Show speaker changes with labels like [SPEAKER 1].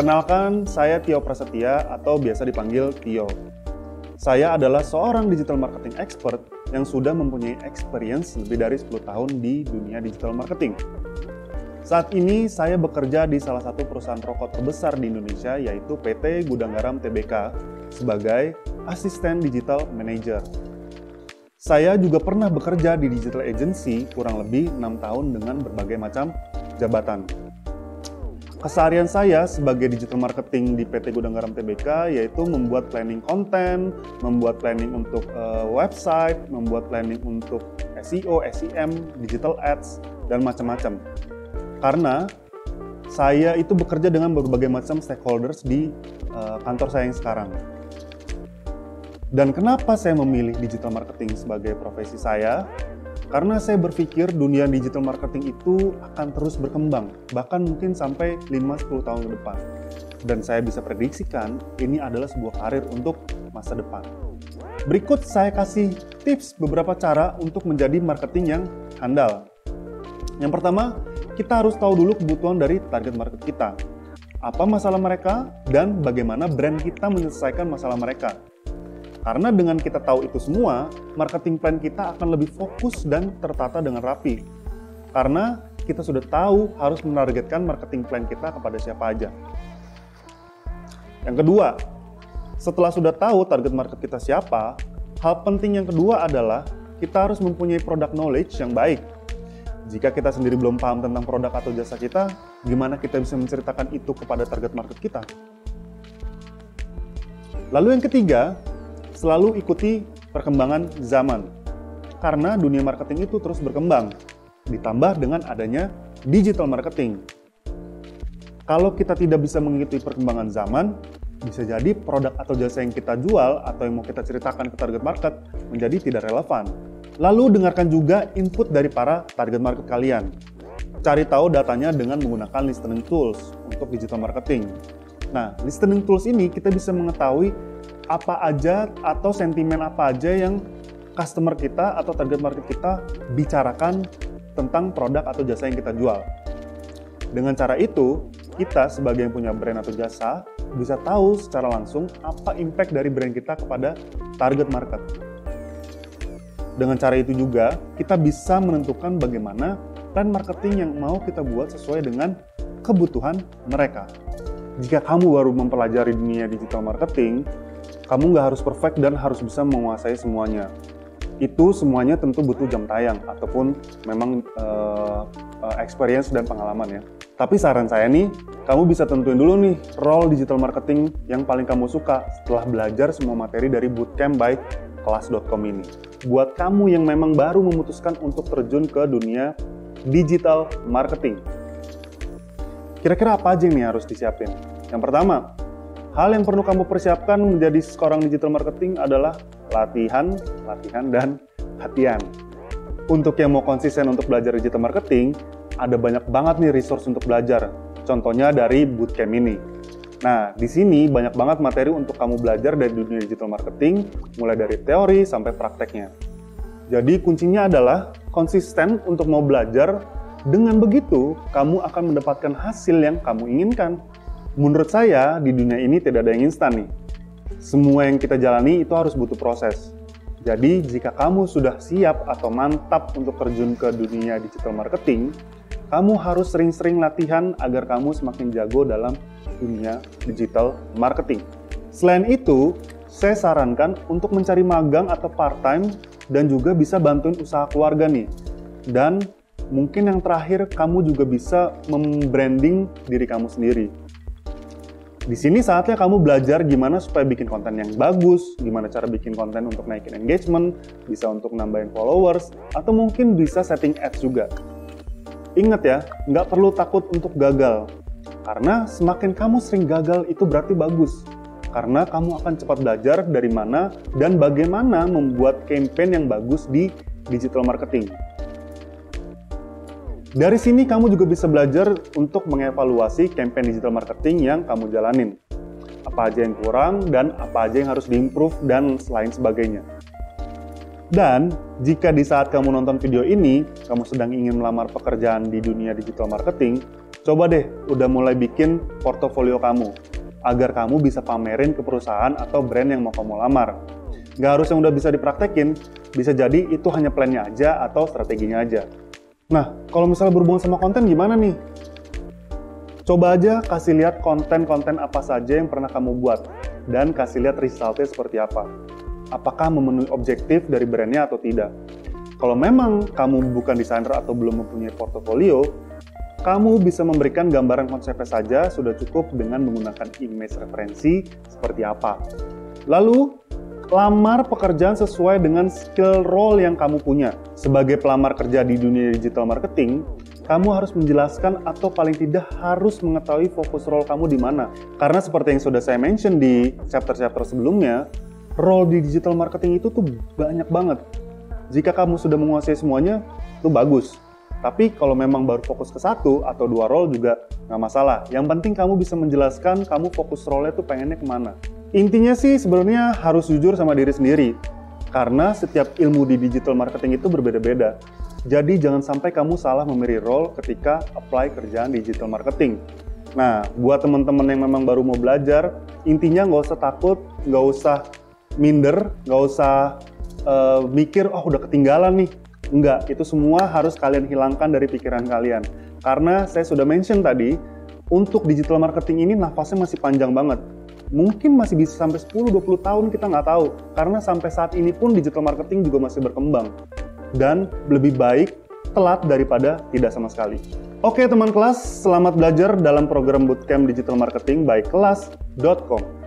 [SPEAKER 1] Perkenalkan, saya Tio Prasetya atau biasa dipanggil Tio. Saya adalah seorang digital marketing expert yang sudah mempunyai experience lebih dari 10 tahun di dunia digital marketing. Saat ini saya bekerja di salah satu perusahaan rokok terbesar di Indonesia, yaitu PT Gudang Garam Tbk, sebagai asisten digital manager. Saya juga pernah bekerja di digital agency kurang lebih 6 tahun dengan berbagai macam jabatan. Keseharian saya sebagai digital marketing di PT Gudang Garam Tbk yaitu membuat planning konten, membuat planning untuk website, membuat planning untuk SEO, SEM, digital ads, dan macam-macam. Karena saya itu bekerja dengan berbagai macam stakeholders di kantor saya yang sekarang. Dan kenapa saya memilih digital marketing sebagai profesi saya? Karena saya berpikir dunia digital marketing itu akan terus berkembang, bahkan mungkin sampai 5-10 tahun ke depan. Dan saya bisa prediksikan ini adalah sebuah karir untuk masa depan. Berikut saya kasih tips beberapa cara untuk menjadi marketing yang handal. Yang pertama, kita harus tahu dulu kebutuhan dari target market kita. Apa masalah mereka dan bagaimana brand kita menyelesaikan masalah mereka. Karena dengan kita tahu itu semua, marketing plan kita akan lebih fokus dan tertata dengan rapi. Karena kita sudah tahu harus menargetkan marketing plan kita kepada siapa aja. Yang kedua, setelah sudah tahu target market kita siapa, hal penting yang kedua adalah kita harus mempunyai product knowledge yang baik. Jika kita sendiri belum paham tentang produk atau jasa kita, gimana kita bisa menceritakan itu kepada target market kita? Lalu yang ketiga, selalu ikuti perkembangan zaman. Karena dunia marketing itu terus berkembang, ditambah dengan adanya digital marketing. Kalau kita tidak bisa mengikuti perkembangan zaman, bisa jadi produk atau jasa yang kita jual atau yang mau kita ceritakan ke target market menjadi tidak relevan. Lalu dengarkan juga input dari para target market kalian. Cari tahu datanya dengan menggunakan listening tools untuk digital marketing. Nah, listening tools ini kita bisa mengetahui apa aja atau sentimen apa aja yang customer kita atau target market kita bicarakan tentang produk atau jasa yang kita jual. Dengan cara itu, kita sebagai yang punya brand atau jasa bisa tahu secara langsung apa impact dari brand kita kepada target market. Dengan cara itu juga, kita bisa menentukan bagaimana plan marketing yang mau kita buat sesuai dengan kebutuhan mereka. Jika kamu baru mempelajari dunia digital marketing, kamu nggak harus perfect dan harus bisa menguasai semuanya. Itu semuanya tentu butuh jam tayang ataupun memang experience dan pengalaman ya. Tapi saran saya nih, kamu bisa tentuin dulu nih role digital marketing yang paling kamu suka setelah belajar semua materi dari bootcamp by kelas.com ini. Buat kamu yang memang baru memutuskan untuk terjun ke dunia digital marketing. Kira-kira apa aja nih harus disiapin? Yang pertama, hal yang perlu kamu persiapkan menjadi seorang digital marketing adalah latihan, dan latihan. Untuk yang mau konsisten untuk belajar digital marketing, ada banyak banget nih resource untuk belajar. Contohnya dari bootcamp ini. Nah, di sini banyak banget materi untuk kamu belajar dari dunia digital marketing, mulai dari teori sampai prakteknya. Jadi kuncinya adalah konsisten untuk mau belajar. Dengan begitu, kamu akan mendapatkan hasil yang kamu inginkan. Menurut saya, di dunia ini tidak ada yang instan nih. Semua yang kita jalani itu harus butuh proses. Jadi, jika kamu sudah siap atau mantap untuk terjun ke dunia digital marketing, kamu harus sering-sering latihan agar kamu semakin jago dalam dunia digital marketing. Selain itu, saya sarankan untuk mencari magang atau part-time dan juga bisa bantuin usaha keluarga nih. Dan mungkin yang terakhir, kamu juga bisa membranding diri kamu sendiri. Di sini saatnya kamu belajar gimana supaya bikin konten yang bagus, gimana cara bikin konten untuk naikin engagement, bisa untuk nambahin followers, atau mungkin bisa setting ads juga. Ingat ya, nggak perlu takut untuk gagal. Karena semakin kamu sering gagal itu berarti bagus. Karena kamu akan cepat belajar dari mana dan bagaimana membuat campaign yang bagus di digital marketing. Dari sini kamu juga bisa belajar untuk mengevaluasi campaign digital marketing yang kamu jalanin. Apa aja yang kurang dan apa aja yang harus diimprove dan lain sebagainya. Dan jika di saat kamu nonton video ini, kamu sedang ingin melamar pekerjaan di dunia digital marketing, Coba deh udah mulai bikin portofolio kamu, agar kamu bisa pamerin ke perusahaan atau brand yang mau kamu lamar. Nggak harus yang udah bisa dipraktekin, bisa jadi itu hanya plannya aja atau strateginya aja. Nah, kalau misalnya berhubungan sama konten gimana nih? Coba aja kasih lihat konten-konten apa saja yang pernah kamu buat, dan kasih lihat resultnya seperti apa. Apakah memenuhi objektif dari brandnya atau tidak. Kalau memang kamu bukan desainer atau belum mempunyai portofolio, kamu bisa memberikan gambaran konsepnya saja sudah cukup dengan menggunakan image referensi seperti apa. Lalu, lamar pekerjaan sesuai dengan skill role yang kamu punya. Sebagai pelamar kerja di dunia digital marketing, kamu harus menjelaskan atau paling tidak harus mengetahui fokus role kamu di mana. Karena seperti yang sudah saya mention di chapter-chapter sebelumnya, role di digital marketing itu tuh banyak banget. Jika kamu sudah menguasai semuanya, itu bagus. Tapi kalau memang baru fokus ke satu atau dua role juga nggak masalah. Yang penting kamu bisa menjelaskan kamu fokus role-nya tuh pengennya kemana. Intinya sih sebenarnya harus jujur sama diri sendiri. Karena setiap ilmu di digital marketing itu berbeda-beda. Jadi jangan sampai kamu salah memilih role ketika apply kerjaan digital marketing. Nah, buat teman-teman yang memang baru mau belajar, intinya nggak usah takut, nggak usah minder, nggak usah mikir, oh udah ketinggalan nih. Enggak, itu semua harus kalian hilangkan dari pikiran kalian. Karena saya sudah mention tadi, untuk digital marketing ini nafasnya masih panjang banget. Mungkin masih bisa sampai 10-20 tahun kita nggak tahu. Karena sampai saat ini pun digital marketing juga masih berkembang. Dan lebih baik telat daripada tidak sama sekali. Oke teman kelas, selamat belajar dalam program Bootcamp Digital Marketing by kelas.com.